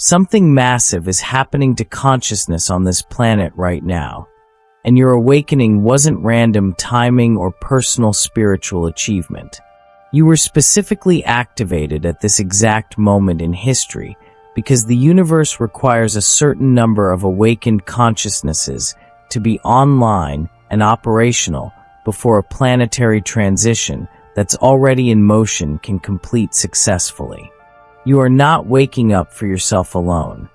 Something massive is happening to consciousness on this planet right now, and your awakening wasn't random timing or personal spiritual achievement. You were specifically activated at this exact moment in history because the universe requires a certain number of awakened consciousnesses to be online and operational before a planetary transition that's already in motion can complete successfully. You are not waking up for yourself alone.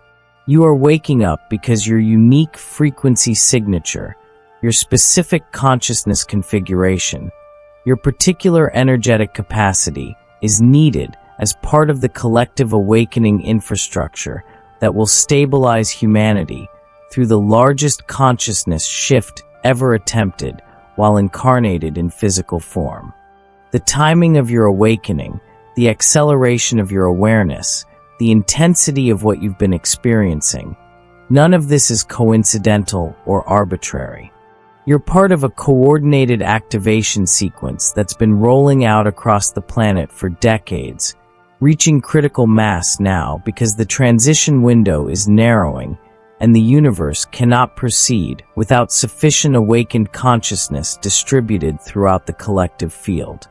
You are waking up because your unique frequency signature, your specific consciousness configuration, your particular energetic capacity is needed as part of the collective awakening infrastructure that will stabilize humanity through the largest consciousness shift ever attempted while incarnated in physical form. The timing of your awakening, the acceleration of your awareness, the intensity of what you've been experiencing, none of this is coincidental or arbitrary. You're part of a coordinated activation sequence that's been rolling out across the planet for decades, reaching critical mass now because the transition window is narrowing and the universe cannot proceed without sufficient awakened consciousness distributed throughout the collective field.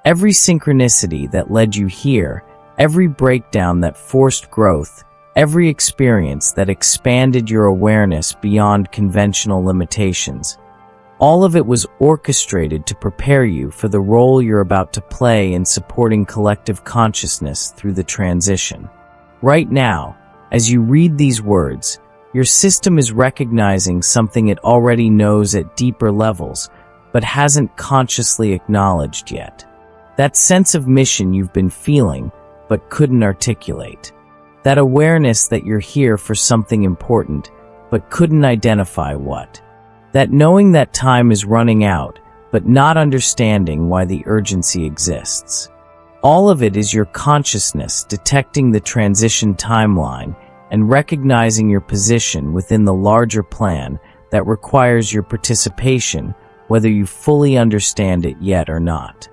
Every synchronicity that led you here, every breakdown that forced growth, every experience that expanded your awareness beyond conventional limitations, all of it was orchestrated to prepare you for the role you're about to play in supporting collective consciousness through the transition. Right now, as you read these words, your system is recognizing something it already knows at deeper levels, but hasn't consciously acknowledged yet. That sense of mission you've been feeling, but couldn't articulate. That awareness that you're here for something important, but couldn't identify what. That knowing that time is running out, but not understanding why the urgency exists. All of it is your consciousness detecting the transition timeline and recognizing your position within the larger plan that requires your participation, whether you fully understand it yet or not.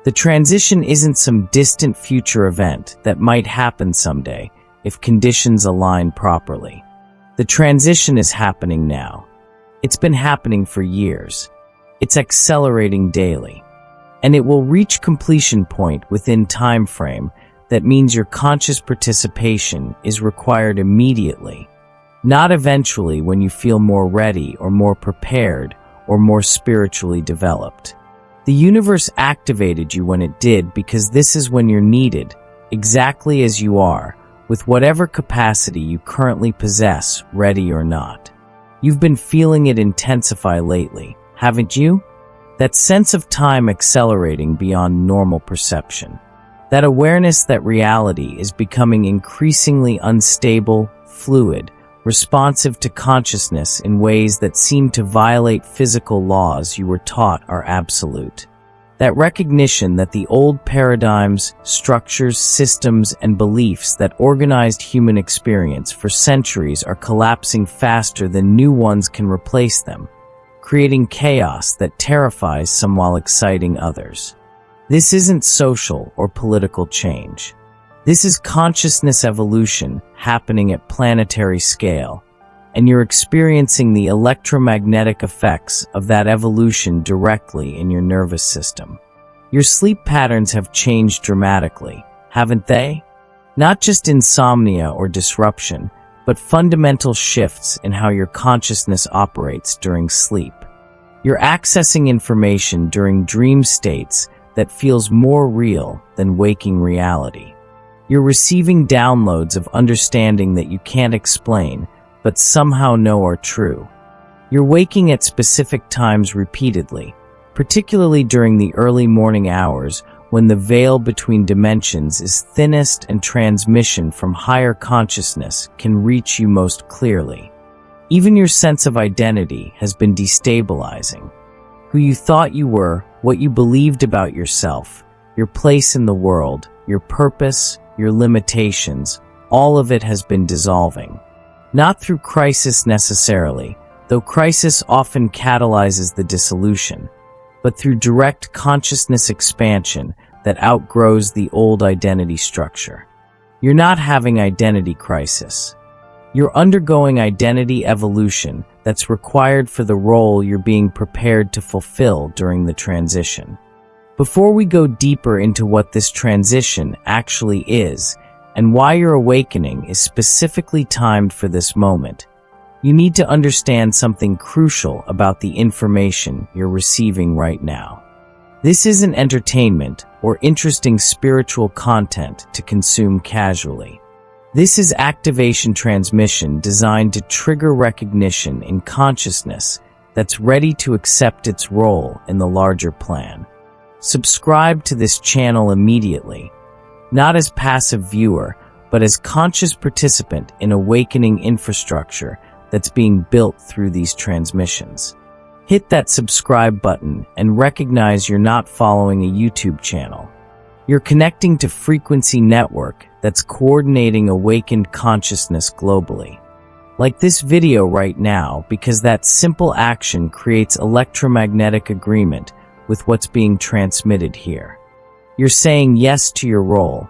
The transition isn't some distant future event that might happen someday if conditions align properly. The transition is happening now. It's been happening for years. It's accelerating daily. And it will reach completion point within time frame that means your conscious participation is required immediately, not eventually when you feel more ready or more prepared or more spiritually developed. The universe activated you when it did because this is when you're needed, exactly as you are, with whatever capacity you currently possess, ready or not. You've been feeling it intensify lately, haven't you? That sense of time accelerating beyond normal perception. That awareness that reality is becoming increasingly unstable, fluid, responsive to consciousness in ways that seem to violate physical laws you were taught are absolute. That recognition that the old paradigms, structures, systems, and beliefs that organized human experience for centuries are collapsing faster than new ones can replace them, creating chaos that terrifies some while exciting others. This isn't social or political change. This is consciousness evolution happening at planetary scale, and you're experiencing the electromagnetic effects of that evolution directly in your nervous system. Your sleep patterns have changed dramatically, haven't they? Not just insomnia or disruption, but fundamental shifts in how your consciousness operates during sleep. You're accessing information during dream states that feels more real than waking reality. You're receiving downloads of understanding that you can't explain, but somehow know are true. You're waking at specific times repeatedly, particularly during the early morning hours when the veil between dimensions is thinnest and transmission from higher consciousness can reach you most clearly. Even your sense of identity has been destabilizing. Who you thought you were, what you believed about yourself, your place in the world, your purpose, your limitations, all of it has been dissolving. Not through crisis necessarily, though crisis often catalyzes the dissolution, but through direct consciousness expansion that outgrows the old identity structure. You're not having identity crisis. You're undergoing identity evolution that's required for the role you're being prepared to fulfill during the transition. Before we go deeper into what this transition actually is and why your awakening is specifically timed for this moment, you need to understand something crucial about the information you're receiving right now. This isn't entertainment or interesting spiritual content to consume casually. This is activation transmission designed to trigger recognition in consciousness that's ready to accept its role in the larger plan. Subscribe to this channel immediately, not as passive viewer, but as conscious participant in awakening infrastructure that's being built through these transmissions. Hit that subscribe button and recognize you're not following a YouTube channel. You're connecting to frequency network that's coordinating awakened consciousness globally. Like this video right now, because that simple action creates electromagnetic agreement with what's being transmitted here. You're saying yes to your role,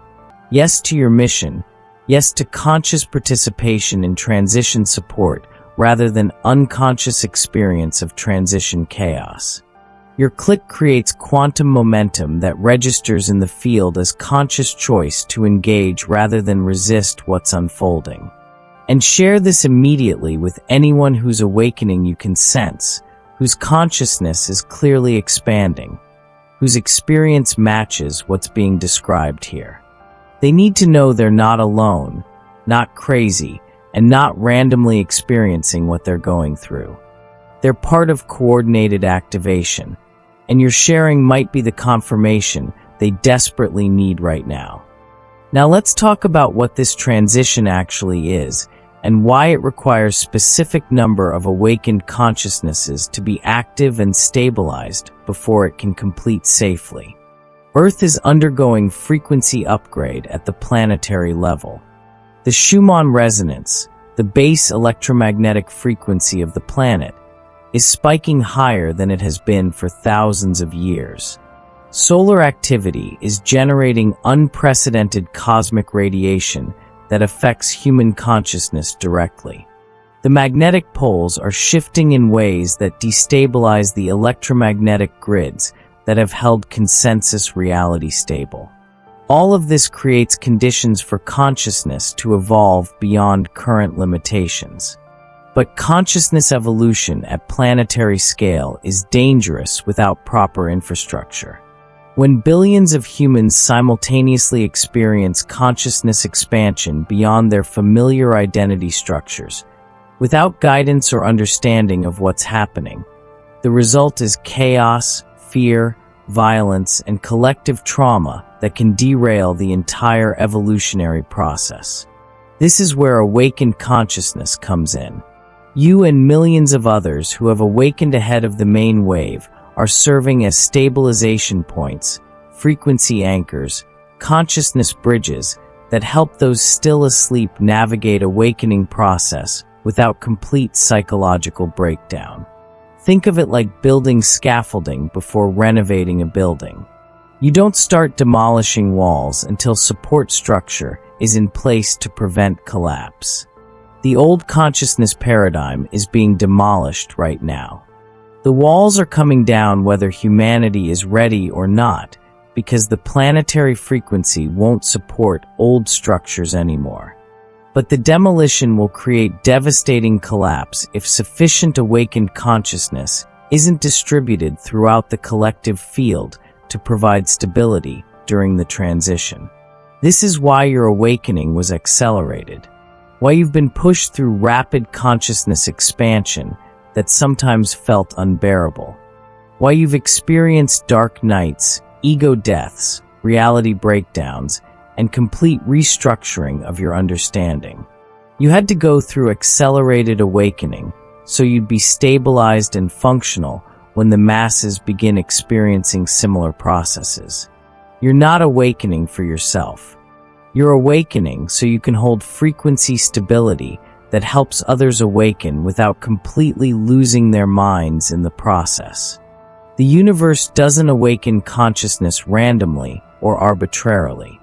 yes to your mission, yes to conscious participation in transition support rather than unconscious experience of transition chaos. Your click creates quantum momentum that registers in the field as conscious choice to engage rather than resist what's unfolding. And share this immediately with anyone whose awakening you can sense, whose consciousness is clearly expanding, whose experience matches what's being described here. They need to know they're not alone, not crazy, and not randomly experiencing what they're going through. They're part of coordinated activation, and your sharing might be the confirmation they desperately need right now. Now let's talk about what this transition actually is and why it requires specific number of awakened consciousnesses to be active and stabilized before it can complete safely. Earth is undergoing frequency upgrade at the planetary level. The Schumann resonance, the base electromagnetic frequency of the planet, is spiking higher than it has been for thousands of years. Solar activity is generating unprecedented cosmic radiation that affects human consciousness directly. The magnetic poles are shifting in ways that destabilize the electromagnetic grids that have held consensus reality stable. All of this creates conditions for consciousness to evolve beyond current limitations. But consciousness evolution at planetary scale is dangerous without proper infrastructure. When billions of humans simultaneously experience consciousness expansion beyond their familiar identity structures, without guidance or understanding of what's happening, the result is chaos, fear, violence, and collective trauma that can derail the entire evolutionary process. This is where awakened consciousness comes in. You and millions of others who have awakened ahead of the main wave are serving as stabilization points, frequency anchors, consciousness bridges that help those still asleep navigate awakening process without complete psychological breakdown. Think of it like building scaffolding before renovating a building. You don't start demolishing walls until support structure is in place to prevent collapse. The old consciousness paradigm is being demolished right now. The walls are coming down whether humanity is ready or not, because the planetary frequency won't support old structures anymore. But the demolition will create devastating collapse if sufficient awakened consciousness isn't distributed throughout the collective field to provide stability during the transition. This is why your awakening was accelerated, why you've been pushed through rapid consciousness expansion that sometimes felt unbearable, why you've experienced dark nights, ego deaths, reality breakdowns, and complete restructuring of your understanding. You had to go through accelerated awakening so you'd be stabilized and functional when the masses begin experiencing similar processes. You're not awakening for yourself. You're awakening so you can hold frequency stability that helps others awaken without completely losing their minds in the process. The universe doesn't awaken consciousness randomly or arbitrarily.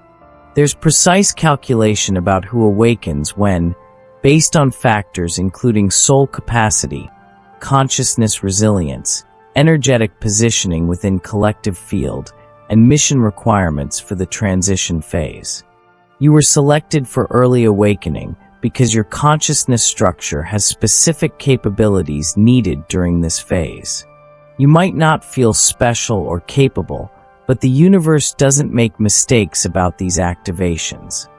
There's precise calculation about who awakens when, based on factors including soul capacity, consciousness resilience, energetic positioning within collective field, and mission requirements for the transition phase. You were selected for early awakening because your consciousness structure has specific capabilities needed during this phase. You might not feel special or capable, but the universe doesn't make mistakes about these activations.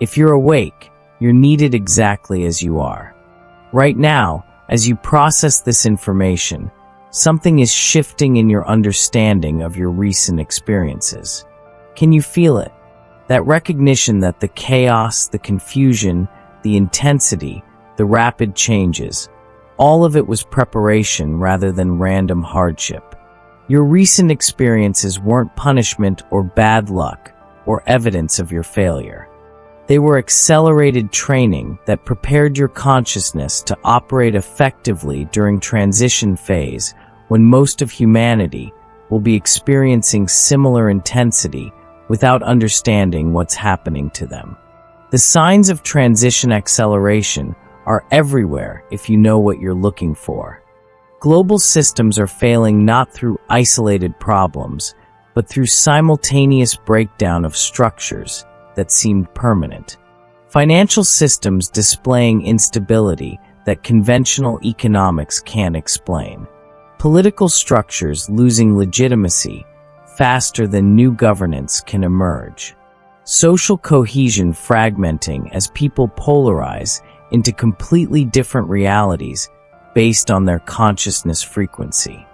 If you're awake, you're needed exactly as you are. Right now, as you process this information, something is shifting in your understanding of your recent experiences. Can you feel it? That recognition that the chaos, the confusion, the intensity, the rapid changes, all of it was preparation rather than random hardship. Your recent experiences weren't punishment or bad luck or evidence of your failure. They were accelerated training that prepared your consciousness to operate effectively during transition phase when most of humanity will be experiencing similar intensity without understanding what's happening to them. The signs of transition acceleration are everywhere if you know what you're looking for. Global systems are failing not through isolated problems, but through simultaneous breakdown of structures that seemed permanent. Financial systems displaying instability that conventional economics can't explain. Political structures losing legitimacy faster than new governance can emerge. Social cohesion fragmenting as people polarize into completely different realities based on their consciousness frequency.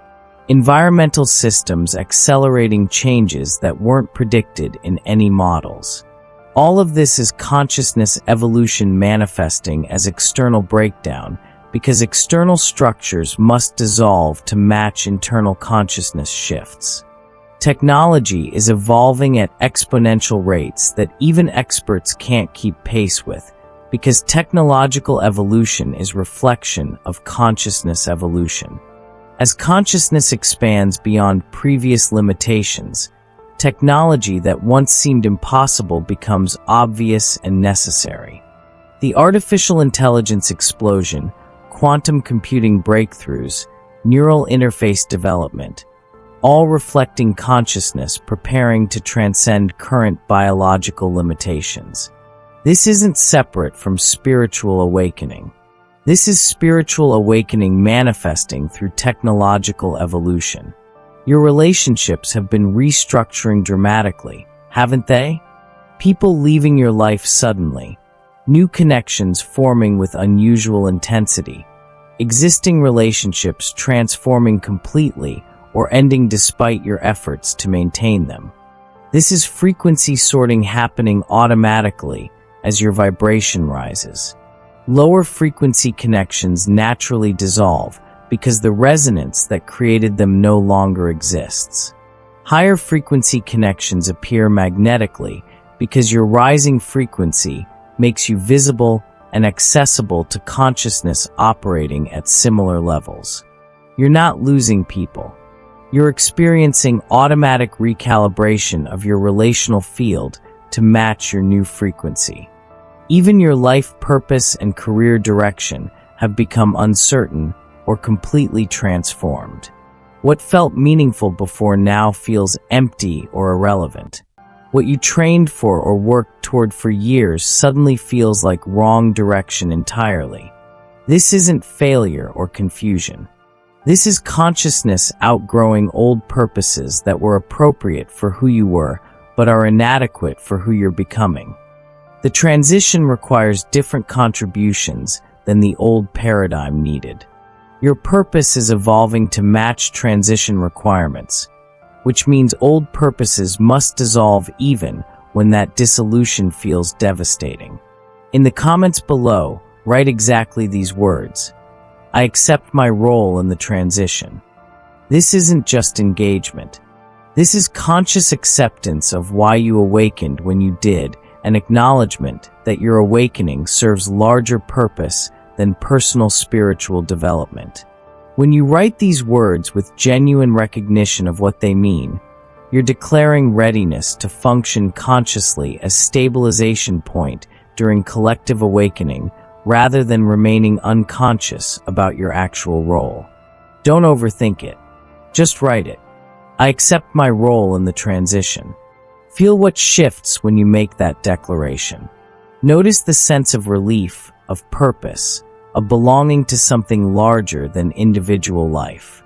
Environmental systems accelerating changes that weren't predicted in any models. All of this is consciousness evolution manifesting as external breakdown because external structures must dissolve to match internal consciousness shifts. Technology is evolving at exponential rates that even experts can't keep pace with, because technological evolution is reflection of consciousness evolution. As consciousness expands beyond previous limitations, technology that once seemed impossible becomes obvious and necessary. The artificial intelligence explosion, quantum computing breakthroughs, neural interface development, all reflecting consciousness preparing to transcend current biological limitations. This isn't separate from spiritual awakening. This is spiritual awakening manifesting through technological evolution. Your relationships have been restructuring dramatically, haven't they? People leaving your life suddenly, new connections forming with unusual intensity, existing relationships transforming completely or ending despite your efforts to maintain them. This is frequency sorting happening automatically as your vibration rises. Lower frequency connections naturally dissolve because the resonance that created them no longer exists. Higher frequency connections appear magnetically because your rising frequency makes you visible and accessible to consciousness operating at similar levels. You're not losing people. You're experiencing automatic recalibration of your relational field to match your new frequency. Even your life purpose and career direction have become uncertain or completely transformed. What felt meaningful before now feels empty or irrelevant. What you trained for or worked toward for years suddenly feels like wrong direction entirely. This isn't failure or confusion. This is consciousness outgrowing old purposes that were appropriate for who you were, but are inadequate for who you're becoming. The transition requires different contributions than the old paradigm needed. Your purpose is evolving to match transition requirements, which means old purposes must dissolve even when that dissolution feels devastating. In the comments below, write exactly these words. I accept my role in the transition. This isn't just engagement. This is conscious acceptance of why you awakened when you did, an acknowledgement that your awakening serves larger purpose than personal spiritual development. When you write these words with genuine recognition of what they mean, You're declaring readiness to function consciously as stabilization point during collective awakening rather than remaining unconscious about your actual role. Don't overthink it. Just write it. I accept my role in the transition. Feel what shifts when you make that declaration. Notice the sense of relief, of purpose, of belonging to something larger than individual life.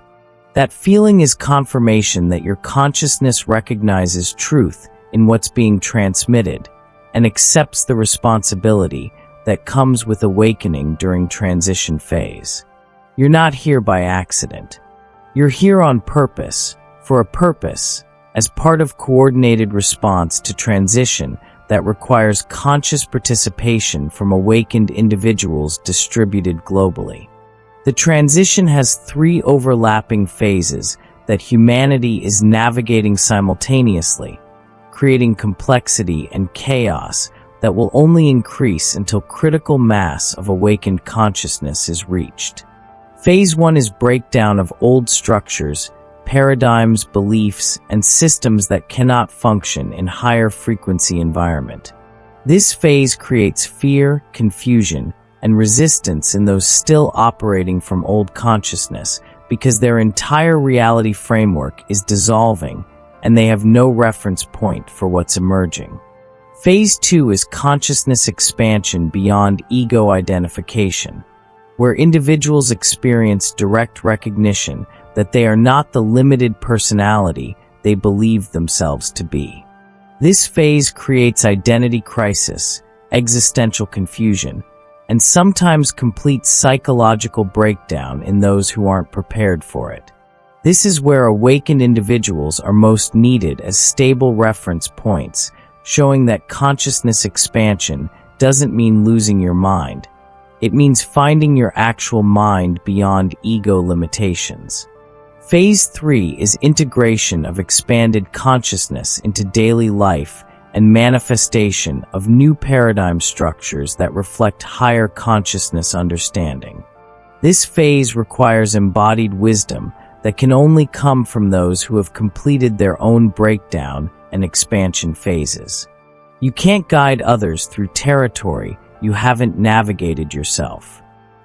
That feeling is confirmation that your consciousness recognizes truth in what's being transmitted and accepts the responsibility that comes with awakening during transition phase. You're not here by accident. You're here on purpose, for a purpose, as part of coordinated response to transition that requires conscious participation from awakened individuals distributed globally. The transition has 3 overlapping phases that humanity is navigating simultaneously, creating complexity and chaos that will only increase until critical mass of awakened consciousness is reached. Phase 1 is breakdown of old structures, paradigms, beliefs, and systems that cannot function in higher frequency environment. This phase creates fear, confusion, and resistance in those still operating from old consciousness because their entire reality framework is dissolving and they have no reference point for what's emerging. Phase 2 is consciousness expansion beyond ego identification, where individuals experience direct recognition that they are not the limited personality they believe themselves to be. This phase creates identity crisis, existential confusion, and sometimes complete psychological breakdown in those who aren't prepared for it. This is where awakened individuals are most needed as stable reference points, showing that consciousness expansion doesn't mean losing your mind. It means finding your actual mind beyond ego limitations. Phase 3 is integration of expanded consciousness into daily life and manifestation of new paradigm structures that reflect higher consciousness understanding. This phase requires embodied wisdom that can only come from those who have completed their own breakdown and expansion phases. You can't guide others through territory you haven't navigated yourself.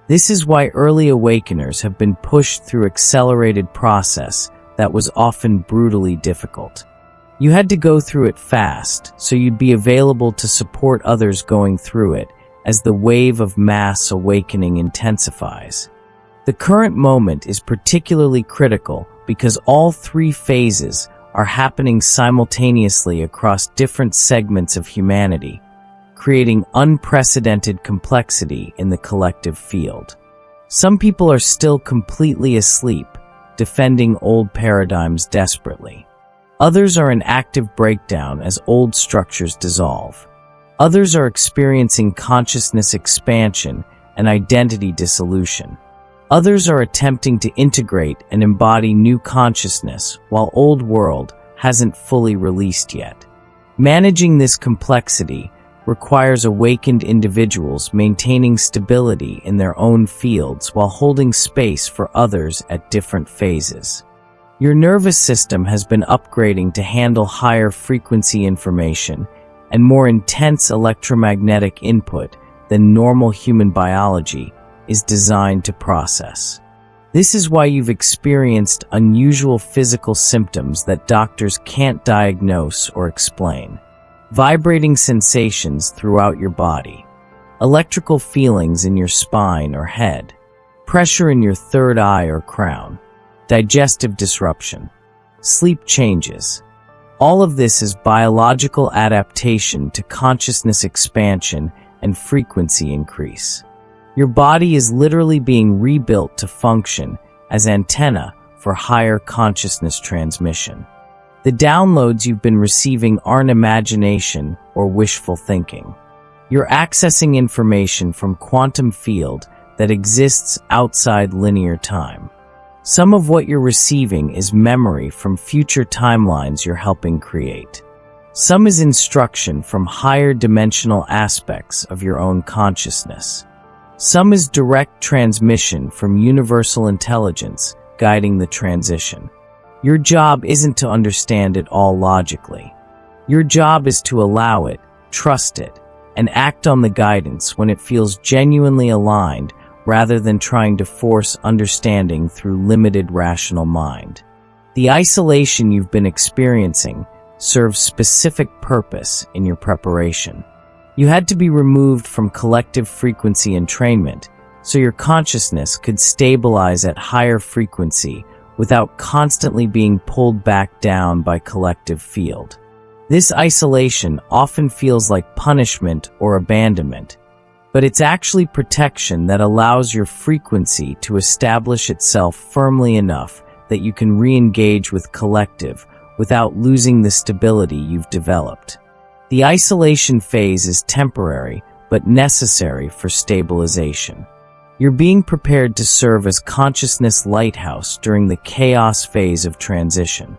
This is why early awakeners have been pushed through accelerated process that was often brutally difficult. You had to go through it fast, so you'd be available to support others going through it as the wave of mass awakening intensifies. The current moment is particularly critical because all 3 phases are happening simultaneously across different segments of humanity, creating unprecedented complexity in the collective field. Some people are still completely asleep, defending old paradigms desperately. Others are in active breakdown as old structures dissolve. Others are experiencing consciousness expansion and identity dissolution. Others are attempting to integrate and embody new consciousness while old world hasn't fully released yet. Managing this complexity requires awakened individuals maintaining stability in their own fields while holding space for others at different phases. Your nervous system has been upgrading to handle higher frequency information and more intense electromagnetic input than normal human biology is designed to process. This is why you've experienced unusual physical symptoms that doctors can't diagnose or explain. Vibrating sensations throughout your body, electrical feelings in your spine or head, pressure in your third eye or crown, digestive disruption, sleep changes. All of this is biological adaptation to consciousness expansion and frequency increase. Your body is literally being rebuilt to function as antenna for higher consciousness transmission. The downloads you've been receiving aren't imagination or wishful thinking. You're accessing information from quantum field that exists outside linear time. Some of what you're receiving is memory from future timelines you're helping create. Some is instruction from higher dimensional aspects of your own consciousness. Some is direct transmission from universal intelligence guiding the transition. Your job isn't to understand it all logically. Your job is to allow it, trust it, and act on the guidance when it feels genuinely aligned rather than trying to force understanding through limited rational mind. The isolation you've been experiencing serves specific purpose in your preparation. You had to be removed from collective frequency entrainment so your consciousness could stabilize at higher frequency without constantly being pulled back down by collective field. This isolation often feels like punishment or abandonment, but it's actually protection that allows your frequency to establish itself firmly enough that you can re-engage with collective without losing the stability you've developed. The isolation phase is temporary, but necessary for stabilization. You're being prepared to serve as consciousness lighthouse during the chaos phase of transition.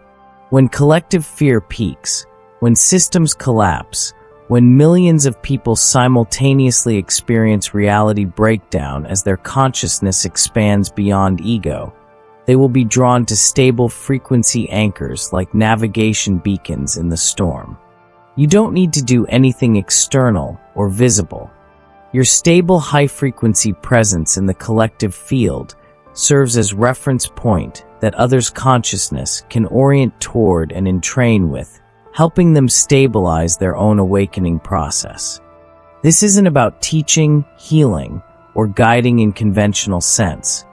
When collective fear peaks, when systems collapse, when millions of people simultaneously experience reality breakdown as their consciousness expands beyond ego, they will be drawn to stable frequency anchors like navigation beacons in the storm. You don't need to do anything external or visible. Your stable high-frequency presence in the collective field serves as reference point that others' consciousness can orient toward and entrain with, helping them stabilize their own awakening process. This isn't about teaching, healing, or guiding in conventional sense,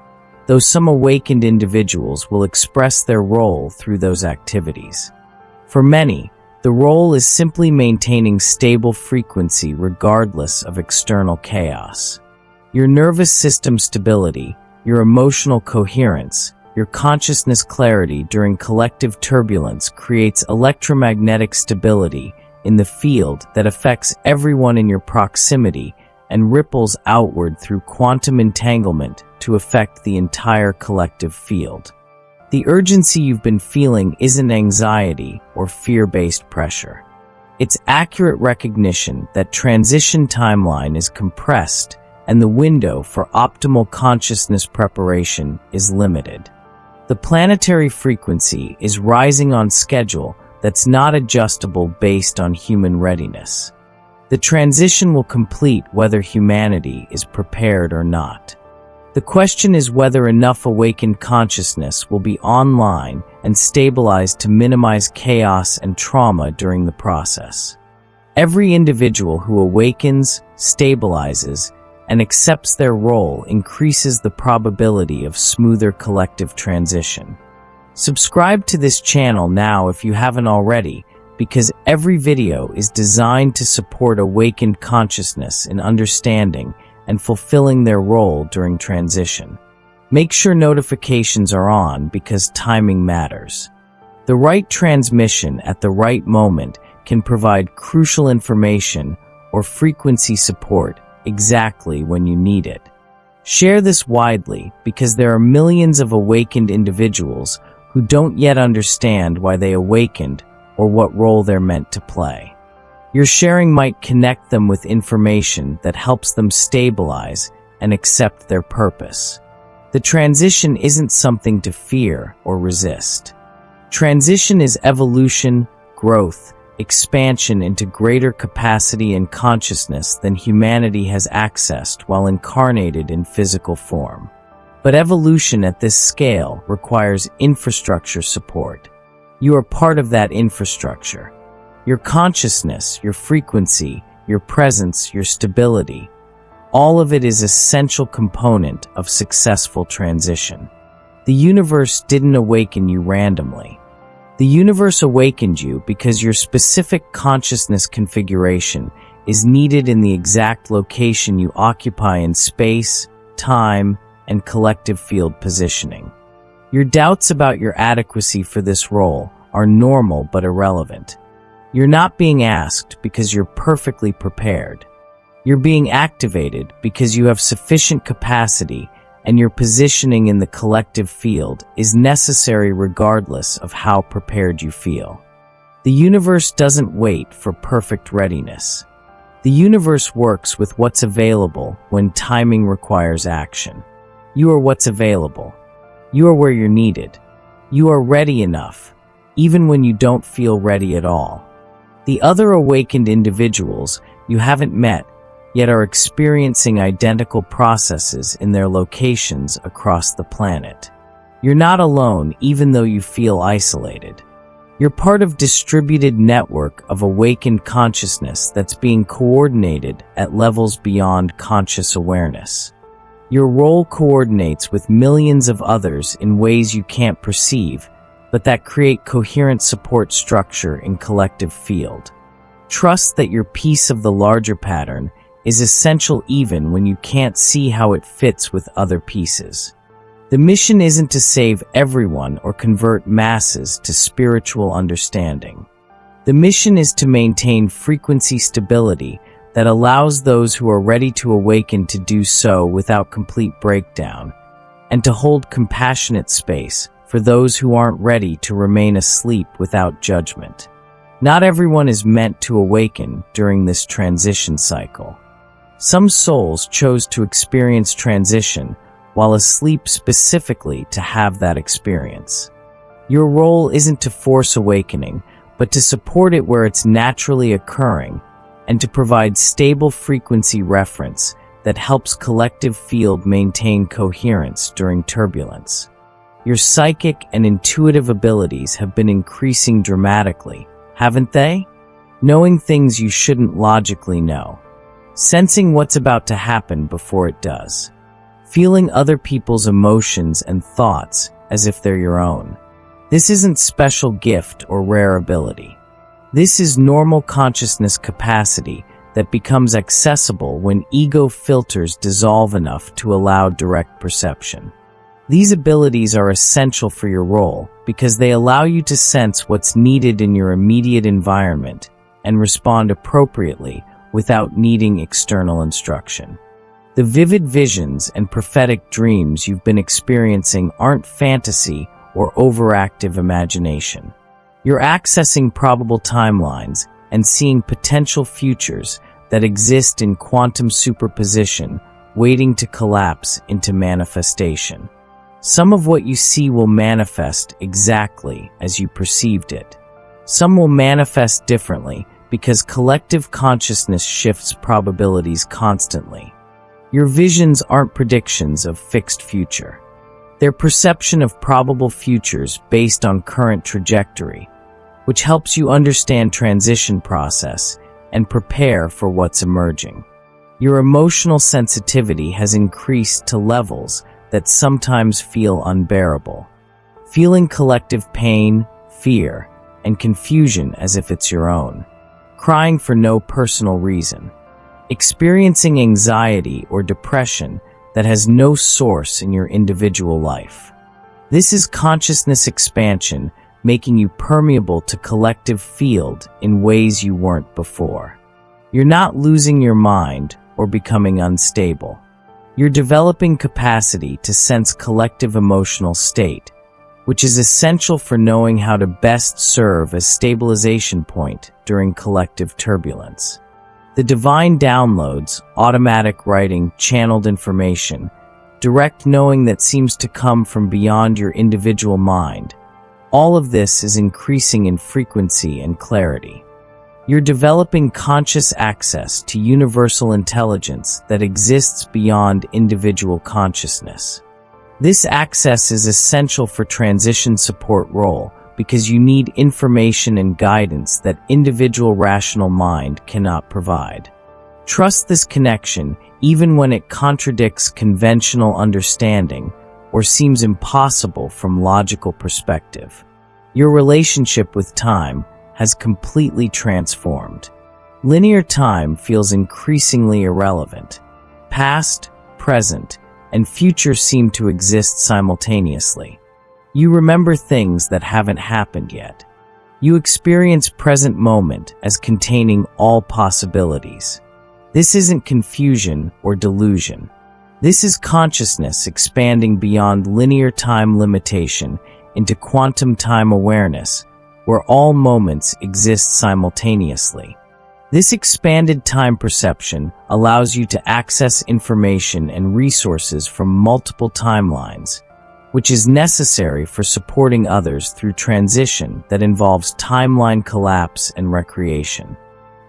though some awakened individuals will express their role through those activities. For many, the role is simply maintaining stable frequency regardless of external chaos. Your nervous system stability, your emotional coherence, your consciousness clarity during collective turbulence creates electromagnetic stability in the field that affects everyone in your proximity and ripples outward through quantum entanglement to affect the entire collective field. The urgency you've been feeling isn't anxiety or fear-based pressure. It's accurate recognition that transition timeline is compressed and the window for optimal consciousness preparation is limited. The planetary frequency is rising on schedule that's not adjustable based on human readiness. The transition will complete whether humanity is prepared or not. The question is whether enough awakened consciousness will be online and stabilized to minimize chaos and trauma during the process. Every individual who awakens, stabilizes, and accepts their role increases the probability of smoother collective transition. Subscribe to this channel now if you haven't already, because every video is designed to support awakened consciousness in understanding and fulfilling their role during transition. Make sure notifications are on because timing matters. The right transmission at the right moment can provide crucial information or frequency support exactly when you need it. Share this widely because there are millions of awakened individuals who don't yet understand why they awakened or what role they're meant to play. Your sharing might connect them with information that helps them stabilize and accept their purpose. The transition isn't something to fear or resist. Transition is evolution, growth, expansion into greater capacity and consciousness than humanity has accessed while incarnated in physical form. But evolution at this scale requires infrastructure support. You are part of that infrastructure. Your consciousness, your frequency, your presence, your stability, all of it is an essential component of successful transition. The universe didn't awaken you randomly. The universe awakened you because your specific consciousness configuration is needed in the exact location you occupy in space, time, and collective field positioning. Your doubts about your adequacy for this role are normal but irrelevant. You're not being asked because you're perfectly prepared. You're being activated because you have sufficient capacity and your positioning in the collective field is necessary regardless of how prepared you feel. The universe doesn't wait for perfect readiness. The universe works with what's available when timing requires action. You are what's available. You are where you're needed. You are ready enough, even when you don't feel ready at all. The other awakened individuals you haven't met yet are experiencing identical processes in their locations across the planet. You're not alone, even though you feel isolated. You're part of a distributed network of awakened consciousness that's being coordinated at levels beyond conscious awareness. Your role coordinates with millions of others in ways you can't perceive, but that create coherent support structure in collective field. Trust that your piece of the larger pattern is essential even when you can't see how it fits with other pieces. The mission isn't to save everyone or convert masses to spiritual understanding. The mission is to maintain frequency stability that allows those who are ready to awaken to do so without complete breakdown, and to hold compassionate space for those who aren't ready to remain asleep without judgment. Not everyone is meant to awaken during this transition cycle. Some souls chose to experience transition while asleep specifically to have that experience. Your role isn't to force awakening, but to support it where it's naturally occurring and to provide stable frequency reference that helps collective field maintain coherence during turbulence. Your psychic and intuitive abilities have been increasing dramatically, haven't they? Knowing things you shouldn't logically know. Sensing what's about to happen before it does. Feeling other people's emotions and thoughts as if they're your own. This isn't special gift or rare ability. This is normal consciousness capacity that becomes accessible when ego filters dissolve enough to allow direct perception. These abilities are essential for your role because they allow you to sense what's needed in your immediate environment and respond appropriately without needing external instruction. The vivid visions and prophetic dreams you've been experiencing aren't fantasy or overactive imagination. You're accessing probable timelines and seeing potential futures that exist in quantum superposition, waiting to collapse into manifestation. Some of what you see will manifest exactly as you perceived it. Some will manifest differently because collective consciousness shifts probabilities constantly. Your visions aren't predictions of fixed future. They're perception of probable futures based on current trajectory, which helps you understand transition process and prepare for what's emerging. Your emotional sensitivity has increased to levels that sometimes feel unbearable. Feeling collective pain, fear, and confusion as if it's your own. Crying for no personal reason. Experiencing anxiety or depression that has no source in your individual life. This is consciousness expansion, making you permeable to collective field in ways you weren't before. You're not losing your mind or becoming unstable. You're developing capacity to sense collective emotional state, which is essential for knowing how to best serve as stabilization point during collective turbulence. The divine downloads, automatic writing, channeled information, direct knowing that seems to come from beyond your individual mind. All of this is increasing in frequency and clarity. You're developing conscious access to universal intelligence that exists beyond individual consciousness. This access is essential for transition support role because you need information and guidance that individual rational mind cannot provide. Trust this connection even when it contradicts conventional understanding or seems impossible from logical perspective. Your relationship with time has completely transformed. Linear time feels increasingly irrelevant. Past, present, and future seem to exist simultaneously. You remember things that haven't happened yet. You experience present moment as containing all possibilities. This isn't confusion or delusion. This is consciousness expanding beyond linear time limitation into quantum time awareness, where all moments exist simultaneously. This expanded time perception allows you to access information and resources from multiple timelines, which is necessary for supporting others through transition that involves timeline collapse and recreation.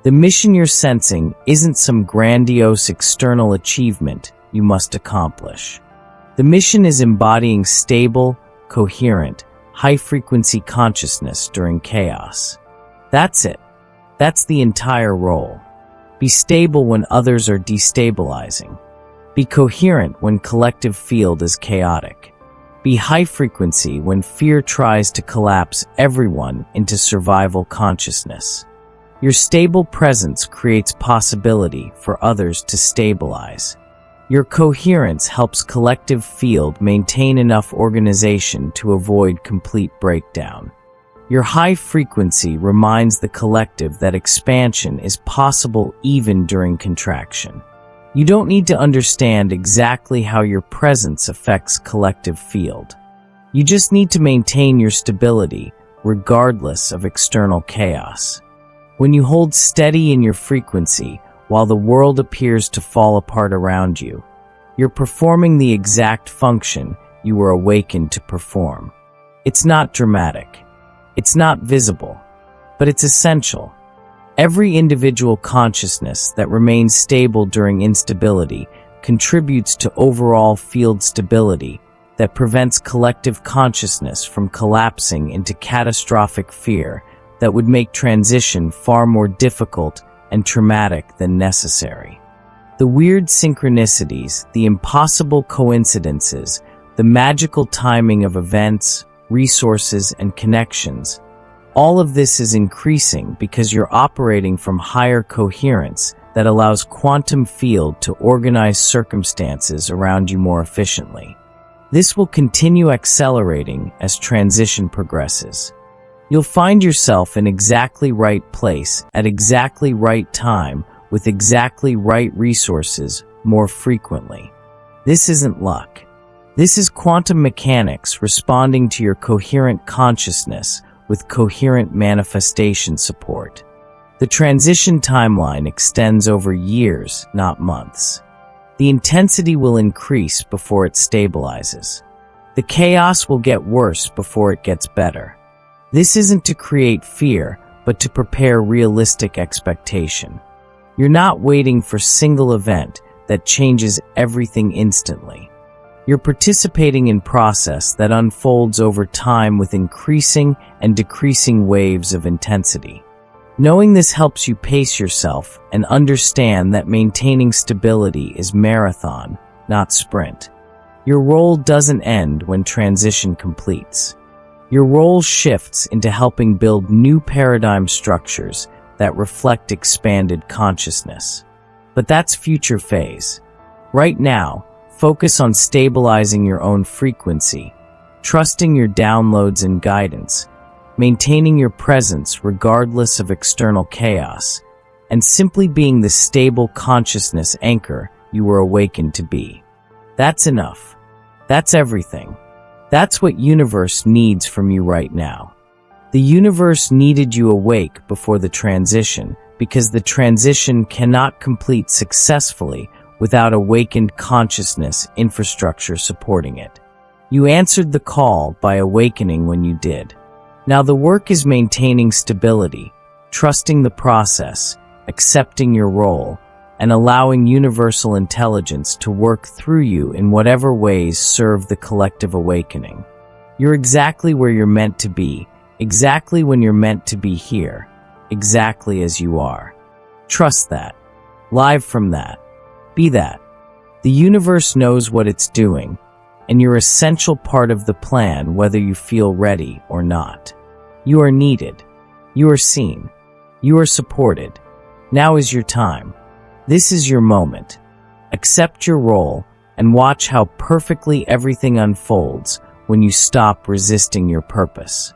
The mission you're sensing isn't some grandiose external achievement you must accomplish. The mission is embodying stable, coherent, high-frequency consciousness during chaos. That's it. That's the entire role. Be stable when others are destabilizing. Be coherent when collective field is chaotic. Be high-frequency when fear tries to collapse everyone into survival consciousness. Your stable presence creates possibility for others to stabilize. Your coherence helps collective field maintain enough organization to avoid complete breakdown. Your high frequency reminds the collective that expansion is possible even during contraction. You don't need to understand exactly how your presence affects collective field. You just need to maintain your stability regardless of external chaos. When you hold steady in your frequency while the world appears to fall apart around you, you're performing the exact function you were awakened to perform. It's not dramatic. It's not visible, but it's essential. Every individual consciousness that remains stable during instability contributes to overall field stability that prevents collective consciousness from collapsing into catastrophic fear that would make transition far more difficult and traumatic than necessary. The weird synchronicities, the impossible coincidences, the magical timing of events, resources, and connections, all of this is increasing because you're operating from higher coherence that allows quantum field to organize circumstances around you more efficiently. This will continue accelerating as transition progresses. You'll find yourself in exactly right place at exactly right time with exactly right resources more frequently. This isn't luck. This is quantum mechanics responding to your coherent consciousness with coherent manifestation support. The transition timeline extends over years, not months. The intensity will increase before it stabilizes. The chaos will get worse before it gets better. This isn't to create fear, but to prepare realistic expectation. You're not waiting for a single event that changes everything instantly. You're participating in process that unfolds over time with increasing and decreasing waves of intensity. Knowing this helps you pace yourself and understand that maintaining stability is marathon, not sprint. Your role doesn't end when transition completes. Your role shifts into helping build new paradigm structures that reflect expanded consciousness. But that's future phase. Right now, focus on stabilizing your own frequency, trusting your downloads and guidance, maintaining your presence regardless of external chaos, and simply being the stable consciousness anchor you were awakened to be. That's enough. That's everything. That's what universe needs from you right now. The universe needed you awake before the transition because the transition cannot complete successfully without awakened consciousness infrastructure supporting it. You answered the call by awakening when you did. Now the work is maintaining stability, trusting the process, accepting your role, and allowing universal intelligence to work through you in whatever ways serve the collective awakening. You're exactly where you're meant to be, exactly when you're meant to be here, exactly as you are. Trust that. Live from that. Be that. The universe knows what it's doing, and you're an essential part of the plan whether you feel ready or not. You are needed. You are seen. You are supported. Now is your time. This is your moment. Accept your role and watch how perfectly everything unfolds when you stop resisting your purpose.